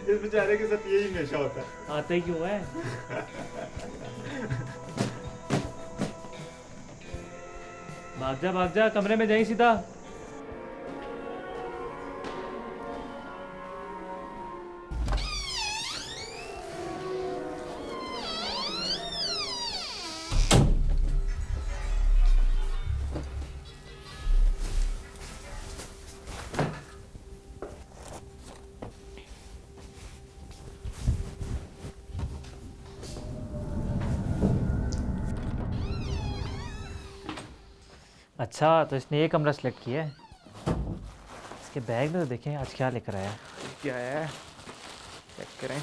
इस बेचारे के साथ यही हमेशा होता है। आते ही क्यों है? भाग जा कमरे में जाइए सीधा। अच्छा तो इसने ये कमरा सेलेक्ट किया है। इसके बैग में तो देखें आज क्या लेकर आया है। क्या है? चेक करें।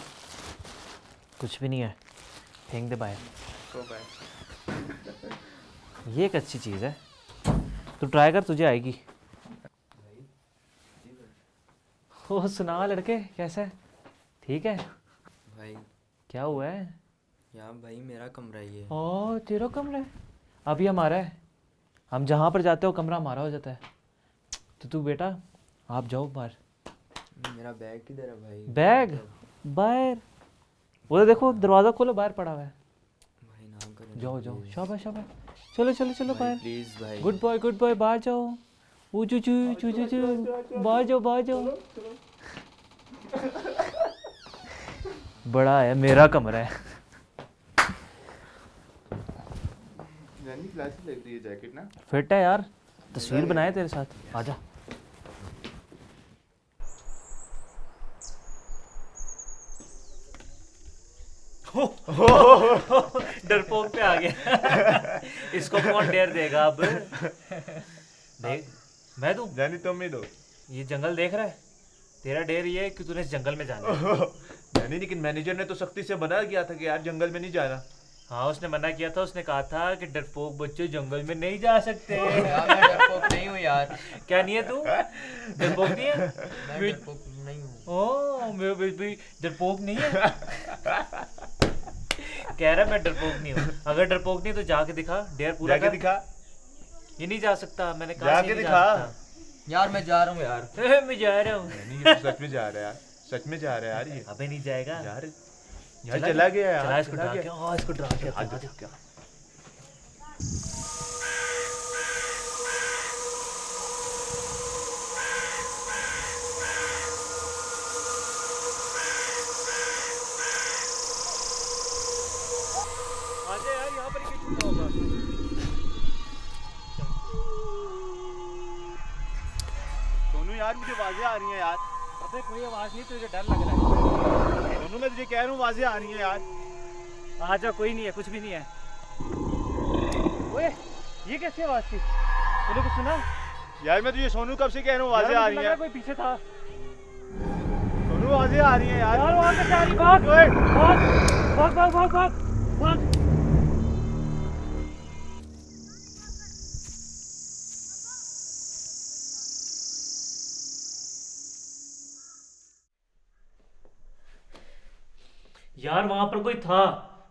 कुछ भी नहीं है, फेंक दे बाहर। तो भाई ये एक अच्छी चीज़ है, तू ट्राई कर, तुझे आएगी। ओ सुना लड़के, कैसा है? ठीक है भाई। क्या हुआ है? यहाँ भाई मेरा कमरा ही है। ओ तेरा कमरा है? अभी हमारा है, हम जहाँ पर जाते हो कमरा हमारा हो जाता है। तो तू बेटा आप जाओ बाहर। मेरा बैग किधर है भाई? बैग बाहर, वो देखो दरवाज़ा खोलो, बाहर पड़ा हुआ है। भाई ना करो। जाओ जाओ, शाबाश शाबाश, चलो चलो चलो बाहर। प्लीज भाई। गुड बॉय बाहर जाओ। ऊ चू चू चू चू चू, बाहर जाओ। बड़ा है, मेरा कमरा है। जानी क्लासी लग रही है जैकेट ना। फिट है यार, तस्वीर बनाए तेरे साथ, आजा। डरपोक पे आ गया। इसको कौन डेर देगा अब? देख मैं दूं? जानी तुम ही दो। ये जंगल देख रहा है, तेरा डेर ये है कि तूने इस जंगल में जाना है। जानी लेकिन मैनेजर ने तो सख्ती से मना किया था कि यार जंगल में नहीं जाना। हाँ उसने मना किया था, उसने कहा था कि डरपोक बच्चे जंगल में नहीं जा सकते। यार मैं डरपोक नहीं हूँ यार। क्या नहीं है तू? डरपोक नहीं है? मैं डरपोक नहीं हूँ। ओ मैं भी डरपोक नहीं है। कह रहा मैं डरपोक नहीं हूँ। अगर डरपोक नहीं तो जाके दिखा, डेर पूरा जाके कर। दिखा। ये नहीं जा सकता, मैंने कहा जाके दिखा। यार मैं जा रहा हूँ यार। मैं जा रहा हूँ। नहीं ये तो सच में जा रहा है यार, सच में जा रहा है यार ये। अबे नहीं जाएगा यार चला गया यार। चला इसको डरा के, हाँ इसको डरा के आजा क्या? आजा यार, यहाँ पर ही कहीं छुपा होगा। सोनू यार मुझे आवाजें आ रही हैं यार। अबे कोई आवाज नहीं, तुझे डर लग रहा है। सोनू मैं तुझे कह रहा हूँ आवाजें आ रही हैं यार। आजा, कोई नहीं है, कुछ भी नहीं है। ओए ये कैसी आवाज थी? तूने कुछ सुना? यार मैं तुझे सोनू कब से कह रहा हूँ आवाजें आ रही हैं। कोई पीछे था। सोनू आवाजें आ रही हैं यार। यार वहाँ पे जा रही, भाग ओए भाग भाग भाग भाग भाग। यार वहां पर कोई था,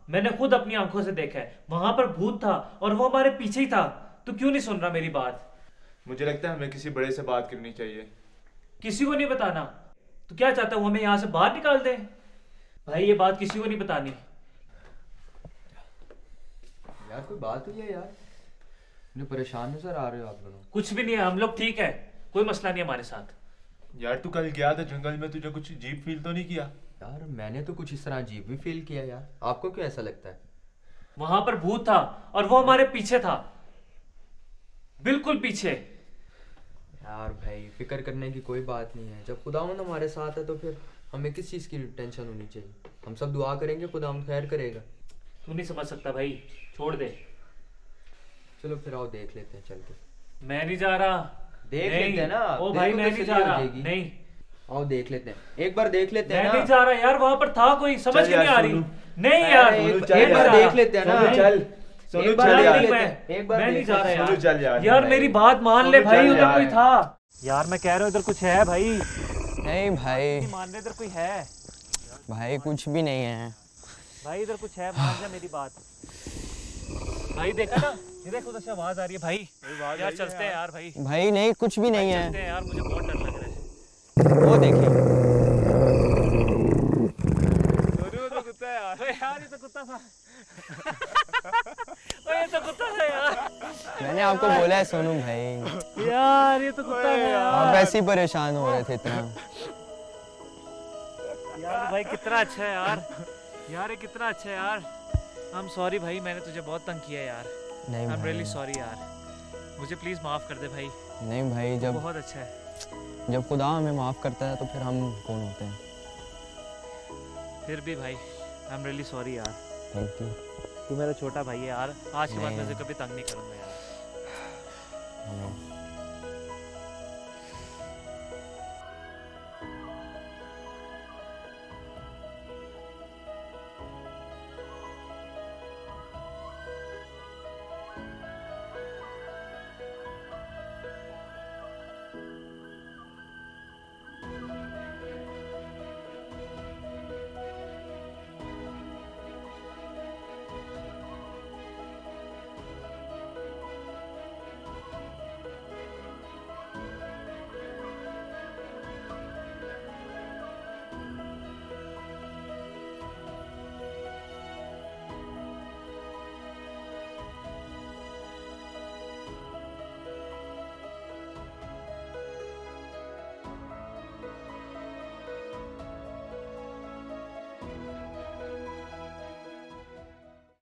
मैंने खुद अपनी आंखों से देखा है। वहां पर भूत था और वो हमारे पीछे ही था। तू क्यों नहीं सुन रहा मेरी बात? मुझे लगता है हमें किसी बड़े से बात करनी चाहिए। किसी को नहीं बताना? तू क्या चाहता है, वो हमें यहाँ से बाहर निकाल दे? भाई ये बात किसी को नहीं बतानी। यार कोई बात हुई है यार? मुझे परेशान नजर आ रहे हो आप दोनों। कुछ भी नहीं है, हम लोग ठीक है, कोई मसला नहीं है हमारे साथ। यार तू कल गया था जंगल में, तुझे कुछ अजीब फील तो नहीं किया? यार मैंने तो कुछ इस तरह अजीब भी फील किया यार। आपको क्यों ऐसा लगता है? वहां पर भूत था और वो हमारे पीछे था, बिल्कुल पीछे। यार भाई फिक्र करने की कोई बात नहीं है। जब खुदावंद हमारे साथ है तो फिर हमें किस चीज़ की टेंशन होनी चाहिए? हम सब दुआ करेंगे, खुदावंद खैर करेगा। तू नहीं समझ सकता भाई, छोड़ दे। चलो फिर आओ देख लेते हैं चल के। मैं नहीं जा रहा। देख नहीं। लेते हैं ना। ओ भाई मैं नहीं जा रहा। नहीं आओ देख लेते हैं, एक बार देख लेते हैं मैं ना। नहीं जा रहा यार, वहां पर था कोई, समझ चल क्यों नहीं यार, आ रही? सोनू। नहीं यार, एक बार देख लेते हैं ना। सोनू चल। सोनू एक बार चल देख यार। लेते हैं, एक बार मैं नहीं देख जा रहा लेते हैं। सोनू चल यार। यार मेरी बात मान ले सोनू भाई, चल उधर यार। कोई था। यार मैं कह रहा हूँ इधर कुछ है भाई। नहीं भाई, मान ले इधर कोई है। भाई कुछ भी नहीं है। भाई इधर कुछ है, मान जा मेरी बात। भाई देखा ना, ये देखो उधर से आवाज आ रही है भाई। यार चलते हैं यार भाई। भाई नहीं, कुछ भी नहीं चलते है। हैं यार, मुझे बहुत डर लग रहा है। वो देखिए। तो कुत्ता था। ओए ये तो कुत्ता था यार। मैंने आपको बोला है सोनू भाई, यार ये तो कुत्ता था आप यार। वैसे ही परेशान हो रहे थे इतना। यार भाई कितना अच्छा है यार। यार ये कितना अच्छा है यार। आई एम सॉरी भाई, मैंने तुझे बहुत तंग किया यार। नहीं आई एम रियली भाई, सॉरी यार। मुझे प्लीज माफ कर दे भाई। नहीं भाई, तू जब बहुत अच्छा है। जब खुदा हमें माफ़ करता है तो फिर हम कौन होते हैं। फिर भी भाई आई एम रियली सॉरी यार। Thank you. तू मेरा छोटा भाई है यार। आज के बाद नहीं। मैं तुझे कभी तंग नहीं करूंगा यार। नहीं।